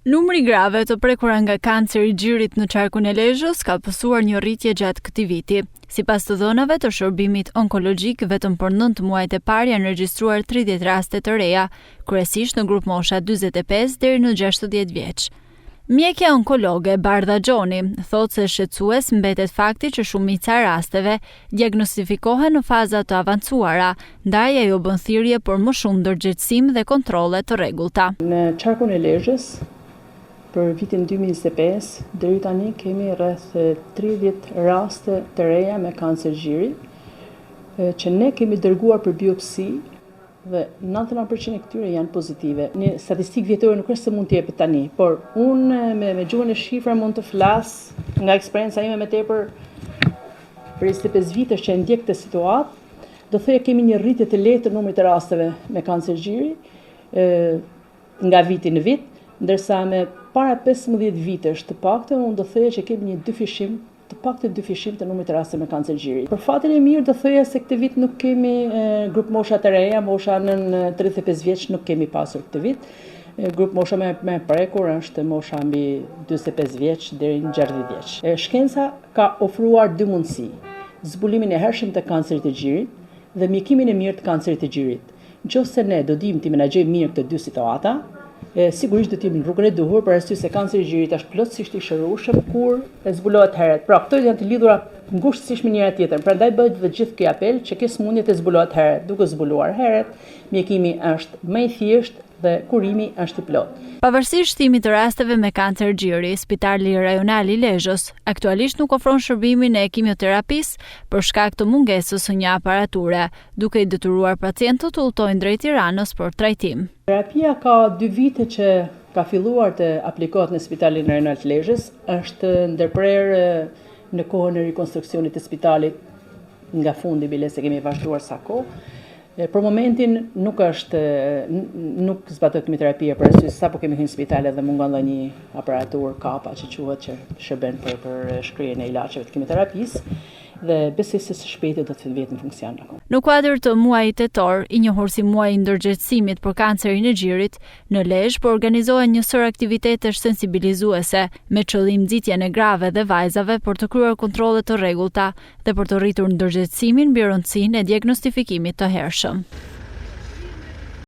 Numri grave të prekura nga kanceri i gjirit në qarkun e Lezhës ka pësuar një rritje gjatë këtij viti. Sipas të dhënave të shërbimit onkologjik, vetëm për 9 muajt e parë janë regjistruar 30 raste të reja, kryesisht në grup mosha 45 deri në 60 vjeç. Mjekja onkologe Bardha Gjoni thotë se shqetësues mbetet fakti që shumica e rasteve diagnostifikohen në faza të avancuara, ndaj ajo bën thirrje për më shumë ndërgjegjësim dhe kontrolle të rregullta. Në qarkun e Lezhës, për vitin 2025, deri tani kemi rreth 30 raste të reja me kancer gjiri, që ne kemi dërguar për biopsi dhe 99% e këtyre janë pozitive. Një statistikë vjetore nuk është se mund të jepet tani, por unë me gjuhën e shifra mund të flas nga eksperjenca ime me tepër për 25 vitesh që ndjek këtë situatë, do thoya kemi një rritje të lehtë të numrit të rasteve me kancer gjiri nga viti në vit, ndërsa me para 15 vitesh të paktën unë do thoya që kemi një dyfishim të numrit të rasteve me kancer gjiri. Për fatin e mirë do thoya se këtë vit nuk kemi grup mosha të reja, mosha nën 35 vjeç nuk kemi pasur këtë vit. Grup mosha me prekur është mosha mbi 45 vjeç deri në 60 vjeç. Shkenca ka ofruar dy mundësi: zbulimin e hershëm të kancerit të gjirit dhe mjekimin e mirë të kancerit të gjirit. Nëse ne do dim të menaxhojmë mirë këto dy situata, sigurisht do të jemi në rrugën e duhur, për arsye se kanceri i gjirit është plotësisht i shërueshëm kur e zbulohet herët. Pra, këto janë të lidhura ngushtësisht me njëra tjetrën. Prandaj bëhet dhe gjithë ky apel që kjo smundje të zbulohet herët. Duke zbuluar herët, mjekimi është më i thjeshtë dhe kurimi është i plotë. Pavarësisht shtimit të rasteve me kancer gjiri, Spitali Rajonal i Lezhës aktualisht nuk ofron shërbimin e kimioterapisë për shkak të mungesës së një aparature, duke i detyruar pacientët të udhtojnë drejt Tiranës për trajtim. Terapia ka 2 vite që ka filluar të aplikohet në Spitalin Rajonal të Lezhës, është ndërprerë në kohën e rikonstruksionit të spitalit nga fundi, bile se kemi vazhduar sa kohë. Për momentin nuk zbatohet kimioterapia për arsye se sapo kemi hyrë në spital dhe mungon edhe një aparatur kapa që quhet që shërben për shkrirjen e ilaçeve të kimioterapisë dhe besoj se së shpejti do të vjetë në funksion. Në kuadër të muajit tetor, i njohur si muaji i ndërgjegjësimit për kancerin e gjirit, në Lezhë po organizohen një sër aktivitetesh sensibilizuese me qëllim nxitjen e grave dhe vajzave për të kryer kontrolle të rregullta dhe për të rritur ndërgjegjësimin mbi rëndësinë e diagnostifikimit të hershëm.